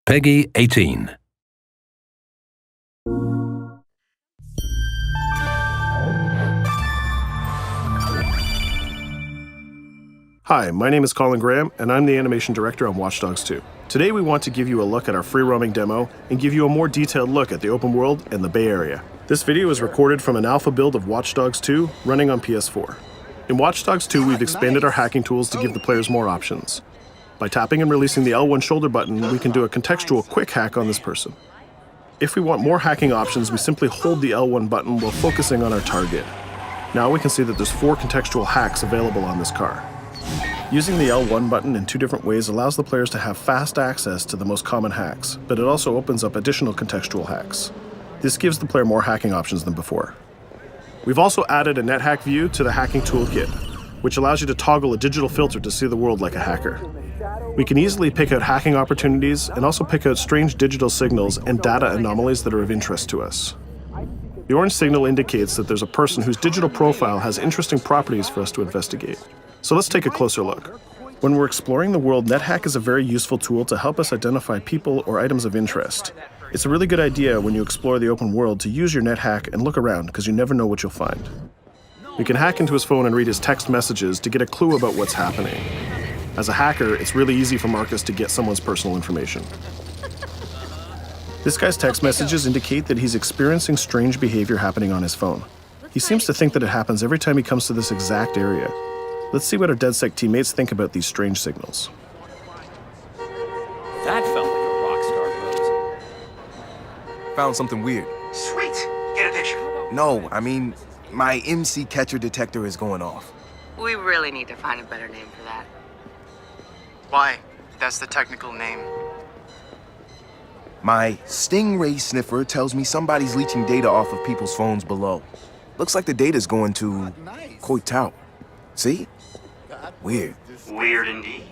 Peggy 18. Hi, my name is Colin Graham, and I'm the animation director on Watch Dogs 2. Today we want to give you a look at our free roaming demo and give you a more detailed look at the open world and the Bay Area. This video is recorded from an alpha build of Watch Dogs 2 running on PS4. In Watch Dogs 2, we've expanded our hacking tools to give the players more options. By tapping and releasing the L1 shoulder button, we can do a contextual quick hack on this person. If we want more hacking options, we simply hold the L1 button while focusing on our target. Now we can see that there's 4 contextual hacks available on this car. Using the L1 button in 2 different ways allows the players to have fast access to the most common hacks, but it also opens up additional contextual hacks. This gives the player more hacking options than before. We've also added a NetHack view to the hacking toolkit, which allows you to toggle a digital filter to see the world like a hacker. We can easily pick out hacking opportunities and also pick out strange digital signals and data anomalies that are of interest to us. The orange signal indicates that there's a person whose digital profile has interesting properties for us to investigate. So let's take a closer look. When we're exploring the world, NetHack is a very useful tool to help us identify people or items of interest. It's a really good idea when you explore the open world to use your NetHack and look around, because you never know what you'll find. We can hack into his phone and read his text messages to get a clue about what's happening. As a hacker, it's really easy for Marcus to get someone's personal information. This guy's text messages indicate that he's experiencing strange behavior happening on his phone. He seems to think that it happens every time he comes to this exact area. Let's see what our DedSec teammates think about these strange signals. That felt like a rock star pose. Found something weird. Sweet. Get a picture. No, I mean, my MC catcher detector is going off. We really need to find a better name for that. Why? That's the technical name. My Stingray sniffer tells me somebody's leeching data off of people's phones below. Looks like the data's going to Coit Tower. See? Weird. Weird indeed.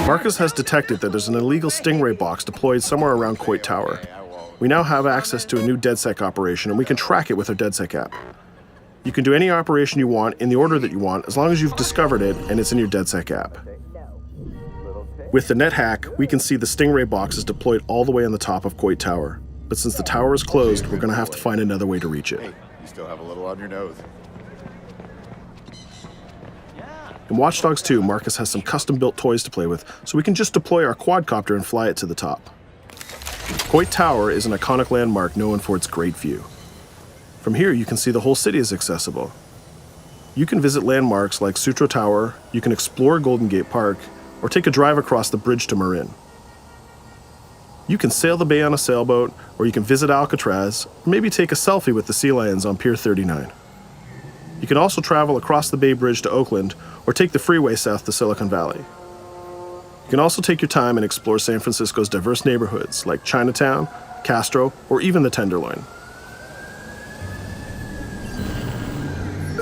Marcus has detected that there's an illegal Stingray box deployed somewhere around Coit Tower. We now have access to a new DedSec operation, and we can track it with our DedSec app. You can do any operation you want in the order that you want, as long as you've discovered it and it's in your DedSec app. With the NetHack, we can see the Stingray box is deployed all the way on the top of Coit Tower. But since the tower is closed, we're going to have to find another way to reach it. You still have a little on your nose. In Watch Dogs 2, Marcus has some custom-built toys to play with, so we can just deploy our quadcopter and fly it to the top. Coit Tower is an iconic landmark known for its great view. From here, you can see the whole city is accessible. You can visit landmarks like Sutro Tower, you can explore Golden Gate Park, or take a drive across the bridge to Marin. You can sail the bay on a sailboat, or you can visit Alcatraz, or maybe take a selfie with the sea lions on Pier 39. You can also travel across the Bay Bridge to Oakland, or take the freeway south to Silicon Valley. You can also take your time and explore San Francisco's diverse neighborhoods like Chinatown, Castro, or even the Tenderloin.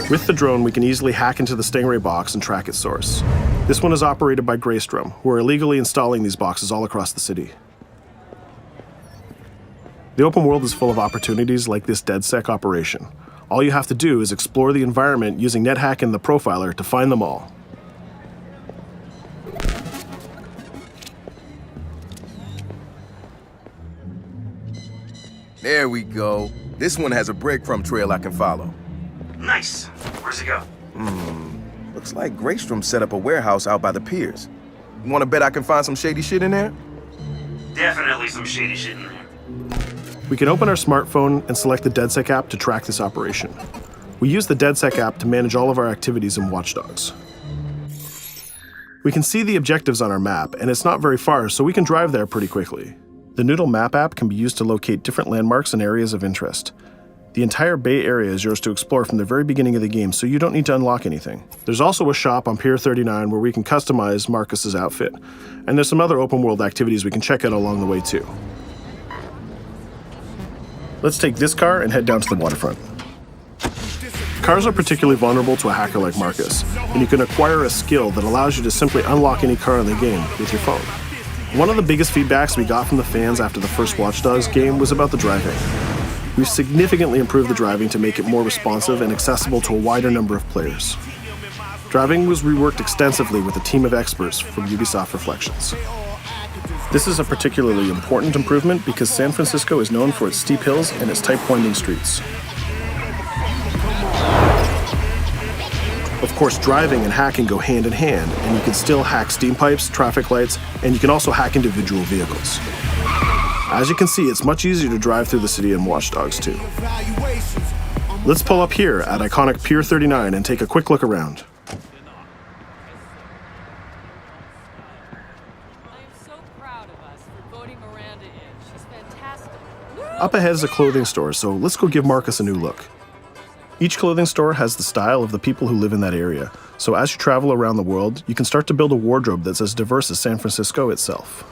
With the drone, we can easily hack into the Stingray box and track its source. This one is operated by Greystrom, who are illegally installing these boxes all across the city. The open world is full of opportunities like this DedSec operation. All you have to do is explore the environment using NetHack and the Profiler to find them all. There we go. This one has a breadcrumb trail I can follow. Nice. Where's it go? Looks like Greystrom set up a warehouse out by the piers. You wanna bet I can find some shady shit in there? Definitely some shady shit in there. We can open our smartphone and select the DedSec app to track this operation. We use the DedSec app to manage all of our activities in Watch Dogs. We can see the objectives on our map, and it's not very far, so we can drive there pretty quickly. The Noodle Map app can be used to locate different landmarks and areas of interest. The entire Bay Area is yours to explore from the very beginning of the game, so you don't need to unlock anything. There's also a shop on Pier 39 where we can customize Marcus's outfit, and there's some other open world activities we can check out along the way too. Let's take this car and head down to the waterfront. Cars are particularly vulnerable to a hacker like Marcus, and you can acquire a skill that allows you to simply unlock any car in the game with your phone. One of the biggest feedbacks we got from the fans after the first Watch Dogs game was about the driving. We've significantly improved the driving to make it more responsive and accessible to a wider number of players. Driving was reworked extensively with a team of experts from Ubisoft Reflections. This is a particularly important improvement because San Francisco is known for its steep hills and its tight winding streets. Of course, driving and hacking go hand in hand, and you can still hack steam pipes, traffic lights, and you can also hack individual vehicles. As you can see, it's much easier to drive through the city in Watch Dogs 2. Let's pull up here at iconic Pier 39 and take a quick look around. Up ahead is a clothing store, so let's go give Marcus a new look. Each clothing store has the style of the people who live in that area, so as you travel around the world, you can start to build a wardrobe that's as diverse as San Francisco itself.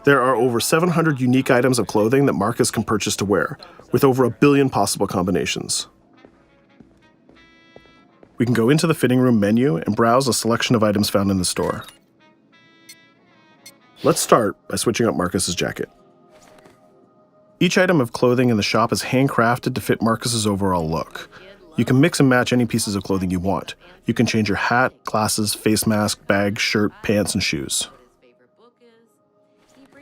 There are over 700 unique items of clothing that Marcus can purchase to wear, with over 1 billion possible combinations. We can go into the fitting room menu and browse a selection of items found in the store. Let's start by switching up Marcus's jacket. Each item of clothing in the shop is handcrafted to fit Marcus's overall look. You can mix and match any pieces of clothing you want. You can change your hat, glasses, face mask, bag, shirt, pants, and shoes.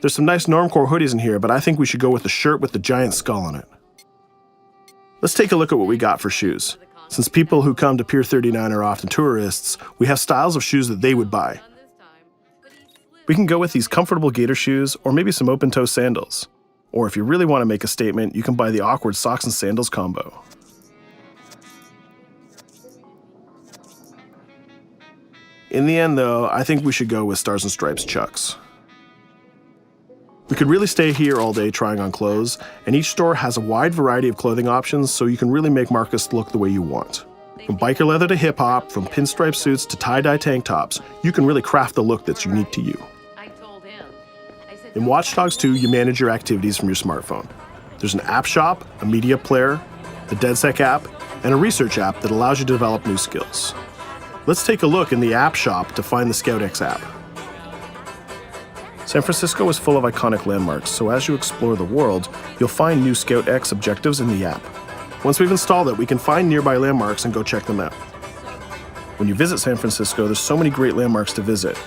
There's some nice normcore hoodies in here, but I think we should go with the shirt with the giant skull on it. Let's take a look at what we got for shoes. Since people who come to Pier 39 are often tourists, we have styles of shoes that they would buy. We can go with these comfortable gator shoes or maybe some open-toe sandals. Or if you really want to make a statement, you can buy the awkward socks and sandals combo. In the end though, I think we should go with Stars and Stripes Chucks. We could really stay here all day trying on clothes, and each store has a wide variety of clothing options so you can really make Marcus look the way you want. From biker leather to hip-hop, from pinstripe suits to tie-dye tank tops, you can really craft the look that's unique to you. In Watch Dogs 2, you manage your activities from your smartphone. There's an app shop, a media player, the DedSec app, and a research app that allows you to develop new skills. Let's take a look in the app shop to find the ScoutX app. San Francisco is full of iconic landmarks, so as you explore the world, you'll find new ScoutX objectives in the app. Once we've installed it, we can find nearby landmarks and go check them out. When you visit San Francisco, there's so many great landmarks to visit.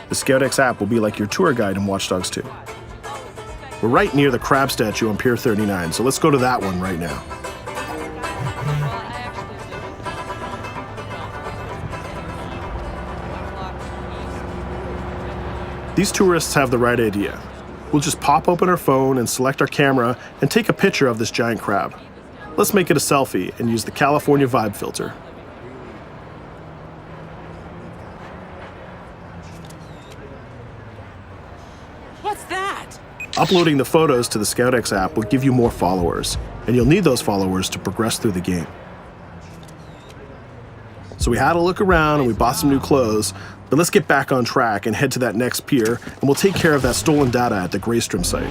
The ScoutX app will be like your tour guide in Watch Dogs 2. We're right near the crab statue on Pier 39, so let's go to that one right now. These tourists have the right idea. We'll just pop open our phone and select our camera and take a picture of this giant crab. Let's make it a selfie and use the California Vibe filter. What's that? Uploading the photos to the ScoutX app will give you more followers, and you'll need those followers to progress through the game. So we had a look around and we bought some new clothes, but let's get back on track and head to that next pier, and we'll take care of that stolen data at the Greystrom site.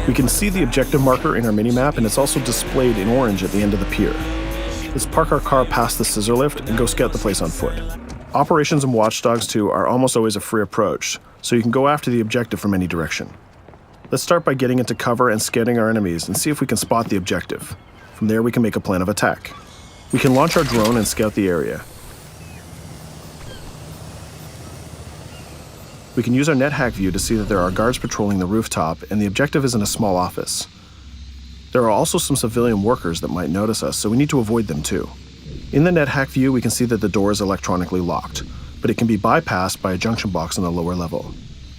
We can see the objective marker in our minimap, and it's also displayed in orange at the end of the pier. Let's park our car past the scissor lift and go scout the place on foot. Operations in Watch Dogs 2 are almost always a free approach, so you can go after the objective from any direction. Let's start by getting into cover and scouting our enemies and see if we can spot the objective. From there we can make a plan of attack. We can launch our drone and scout the area. We can use our NetHack view to see that there are guards patrolling the rooftop, and the objective is in a small office. There are also some civilian workers that might notice us, so we need to avoid them too. In the NetHack view, we can see that the door is electronically locked, but it can be bypassed by a junction box on the lower level.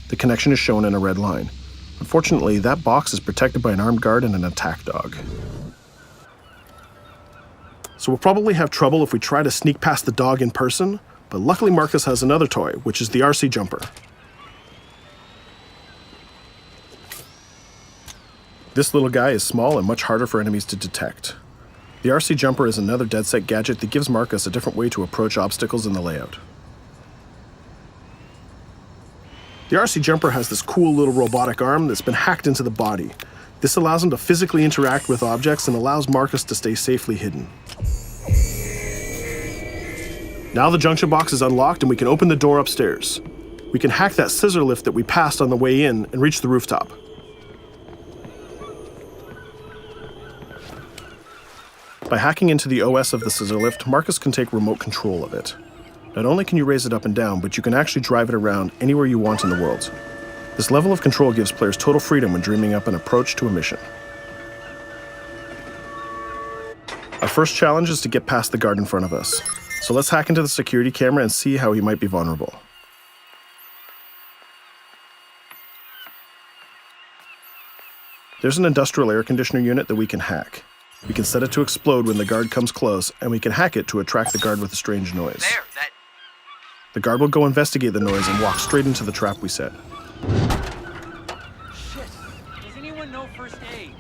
The connection is shown in a red line. Unfortunately, that box is protected by an armed guard and an attack dog. So we'll probably have trouble if we try to sneak past the dog in person, but luckily Marcus has another toy, which is the RC jumper. This little guy is small and much harder for enemies to detect. The RC jumper is another DedSec gadget that gives Marcus a different way to approach obstacles in the layout. The RC jumper has this cool little robotic arm that's been hacked into the body. This allows him to physically interact with objects and allows Marcus to stay safely hidden. Now the junction box is unlocked and we can open the door upstairs. We can hack that scissor lift that we passed on the way in and reach the rooftop. By hacking into the OS of the scissor lift, Marcus can take remote control of it. Not only can you raise it up and down, but you can actually drive it around anywhere you want in the world. This level of control gives players total freedom when dreaming up an approach to a mission. Our first challenge is to get past the guard in front of us. So let's hack into the security camera and see how he might be vulnerable. There's an industrial air conditioner unit that we can hack. We can set it to explode when the guard comes close, and we can hack it to attract the guard with a strange noise. The guard will go investigate the noise and walk straight into the trap we set. Shit. Does anyone know first aid?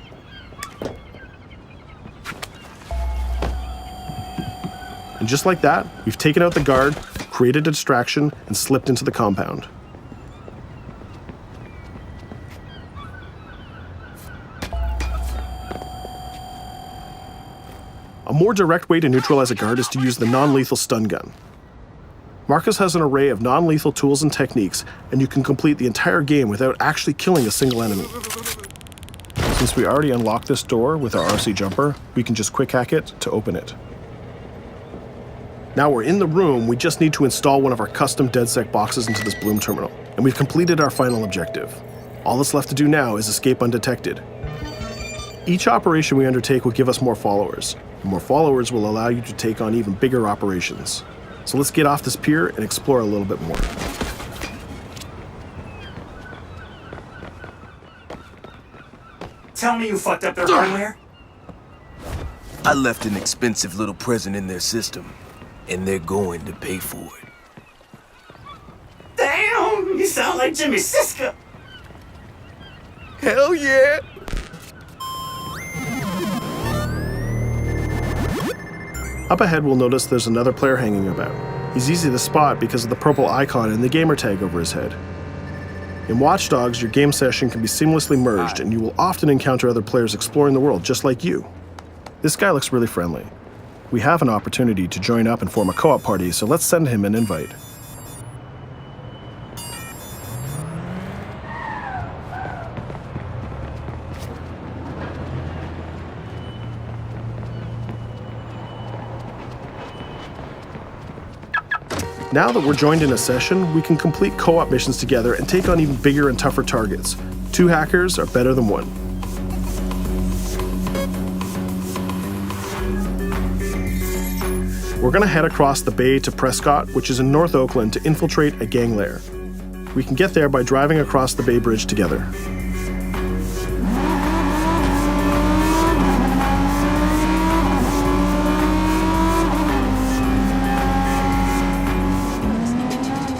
And just like that, we've taken out the guard, created a distraction, and slipped into the compound. A more direct way to neutralize a guard is to use the non-lethal stun gun. Marcus has an array of non-lethal tools and techniques, and you can complete the entire game without actually killing a single enemy. Since we already unlocked this door with our RC jumper, we can just quick hack it to open it. Now we're in the room, we just need to install one of our custom DedSec boxes into this Bloom terminal, and we've completed our final objective. All that's left to do now is escape undetected. Each operation we undertake will give us more followers. And more followers will allow you to take on even bigger operations. So let's get off this pier and explore a little bit more. Tell me you fucked up their hardware? I left an expensive little present in their system, and they're going to pay for it. Damn, you sound like Jimmy Siska. Hell yeah! Up ahead, we'll notice there's another player hanging about. He's easy to spot because of the purple icon and the gamer tag over his head. In Watch Dogs, your game session can be seamlessly merged, and you will often encounter other players exploring the world just like you. This guy looks really friendly. We have an opportunity to join up and form a co-op party, so let's send him an invite. Now that we're joined in a session, we can complete co-op missions together and take on even bigger and tougher targets. 2 hackers are better than 1. We're gonna head across the bay to Prescott, which is in North Oakland, to infiltrate a gang lair. We can get there by driving across the Bay Bridge together.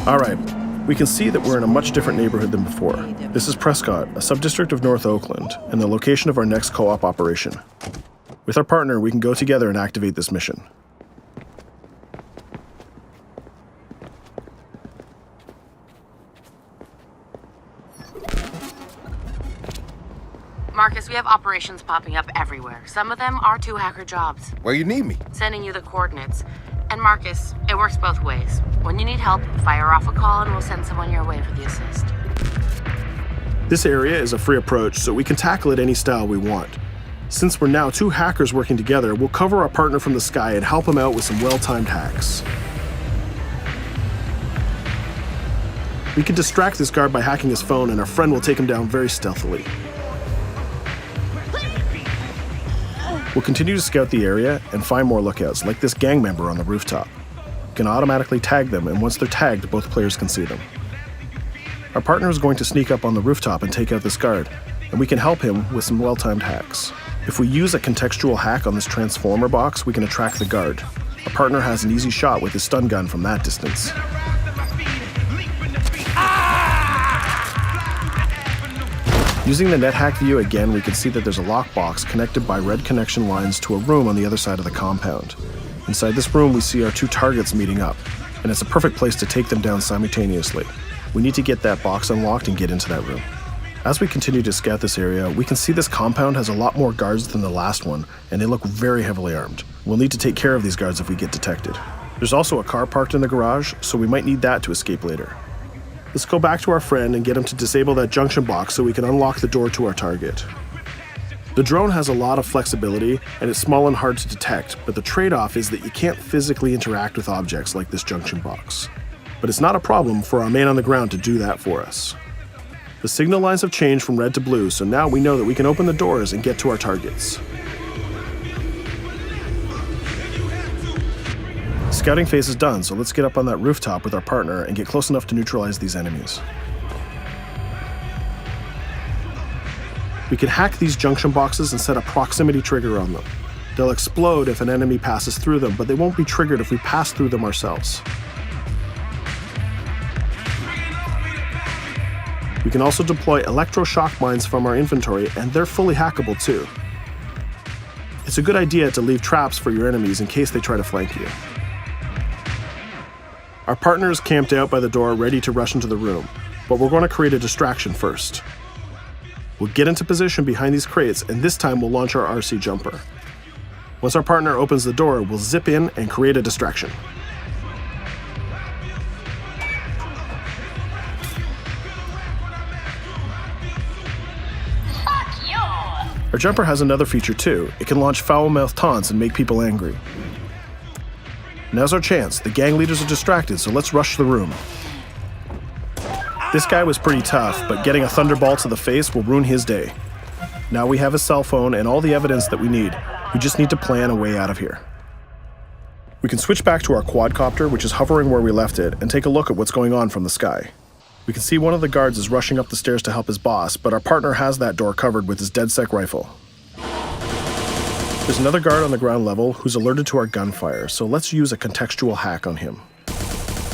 Alright, we can see that we're in a much different neighborhood than before. This is Prescott, a subdistrict of North Oakland, and the location of our next co-op operation. With our partner, we can go together and activate this mission. Marcus, we have operations popping up everywhere. Some of them are 2 hacker jobs. Where you need me? Sending you the coordinates. And Marcus, it works both ways. When you need help, fire off a call and we'll send someone your way for the assist. This area is a free approach, so we can tackle it any style we want. Since we're now 2 hackers working together, we'll cover our partner from the sky and help him out with some well-timed hacks. We can distract this guard by hacking his phone, and our friend will take him down very stealthily. We'll continue to scout the area and find more lookouts, like this gang member on the rooftop. We can automatically tag them, and once they're tagged, both players can see them. Our partner is going to sneak up on the rooftop and take out this guard, and we can help him with some well-timed hacks. If we use a contextual hack on this transformer box, we can attract the guard. Our partner has an easy shot with his stun gun from that distance. Using the NetHack view again, we can see that there's a lockbox connected by red connection lines to a room on the other side of the compound. Inside this room, we see our 2 targets meeting up, and it's a perfect place to take them down simultaneously. We need to get that box unlocked and get into that room. As we continue to scout this area, we can see this compound has a lot more guards than the last one, and they look very heavily armed. We'll need to take care of these guards if we get detected. There's also a car parked in the garage, so we might need that to escape later. Let's go back to our friend and get him to disable that junction box so we can unlock the door to our target. The drone has a lot of flexibility, and it's small and hard to detect, but the trade-off is that you can't physically interact with objects like this junction box. But it's not a problem for our man on the ground to do that for us. The signal lines have changed from red to blue, so now we know that we can open the doors and get to our targets. Scouting phase is done, so let's get up on that rooftop with our partner and get close enough to neutralize these enemies. We can hack these junction boxes and set a proximity trigger on them. They'll explode if an enemy passes through them, but they won't be triggered if we pass through them ourselves. We can also deploy electroshock mines from our inventory, and they're fully hackable too. It's a good idea to leave traps for your enemies in case they try to flank you. Our partner is camped out by the door ready to rush into the room, but we're going to create a distraction first. We'll get into position behind these crates, and this time we'll launch our RC jumper. Once our partner opens the door, we'll zip in and create a distraction. Our jumper has another feature too. It can launch foul-mouthed taunts and make people angry. Now's our chance. The gang leaders are distracted, so let's rush the room. This guy was pretty tough, but getting a thunderbolt to the face will ruin his day. Now we have his cell phone and all the evidence that we need. We just need to plan a way out of here. We can switch back to our quadcopter, which is hovering where we left it, and take a look at what's going on from the sky. We can see one of the guards is rushing up the stairs to help his boss, but our partner has that door covered with his DedSec rifle. There's another guard on the ground level who's alerted to our gunfire, so let's use a contextual hack on him.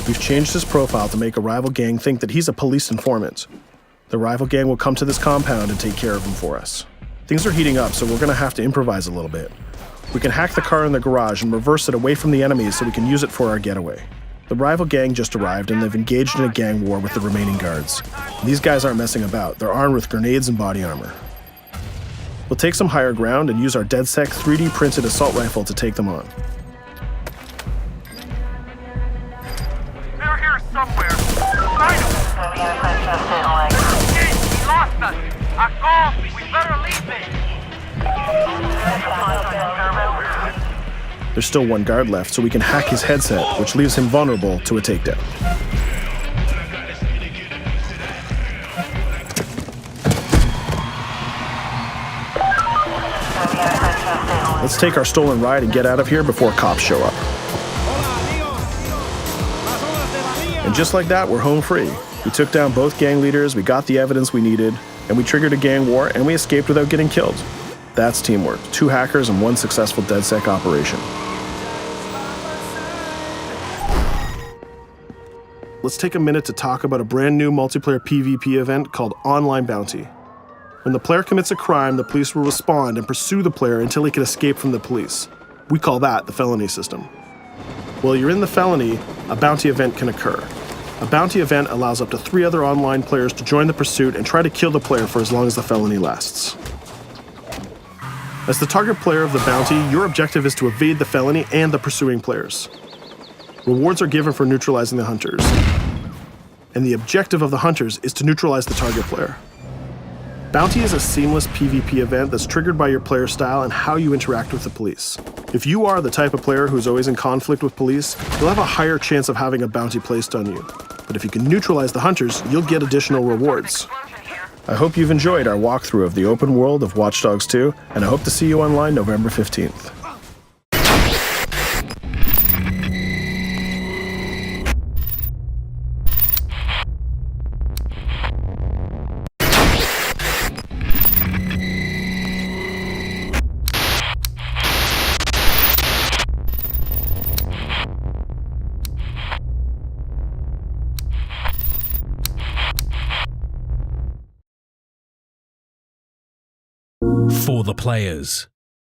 We've changed his profile to make a rival gang think that he's a police informant. The rival gang will come to this compound and take care of him for us. Things are heating up, so we're going to have to improvise a little bit. We can hack the car in the garage and reverse it away from the enemies so we can use it for our getaway. The rival gang just arrived and they've engaged in a gang war with the remaining guards. These guys aren't messing about. They're armed with grenades and body armor. We'll take some higher ground and use our DedSec 3D printed assault rifle to take them on. They're here somewhere. Find them. He lost us. Akko, we better leave it. There's still one guard left, so we can hack his headset, which leaves him vulnerable to a takedown. Let's take our stolen ride and get out of here before cops show up. And just like that, we're home free. We took down both gang leaders, we got the evidence we needed, and we triggered a gang war, and we escaped without getting killed. That's teamwork. 2 hackers and 1 successful DedSec operation. Let's take a minute to talk about a brand new multiplayer PvP event called Online Bounty. When the player commits a crime, the police will respond and pursue the player until he can escape from the police. We call that the felony system. While you're in the felony, a bounty event can occur. A bounty event allows up to 3 other online players to join the pursuit and try to kill the player for as long as the felony lasts. As the target player of the bounty, your objective is to evade the felony and the pursuing players. Rewards are given for neutralizing the hunters. And the objective of the hunters is to neutralize the target player. Bounty is a seamless PvP event that's triggered by your player style and how you interact with the police. If you are the type of player who's always in conflict with police, you'll have a higher chance of having a bounty placed on you. But if you can neutralize the hunters, you'll get additional rewards. I hope you've enjoyed our walkthrough of the open world of Watch Dogs 2, and I hope to see you online November 15th. For the players.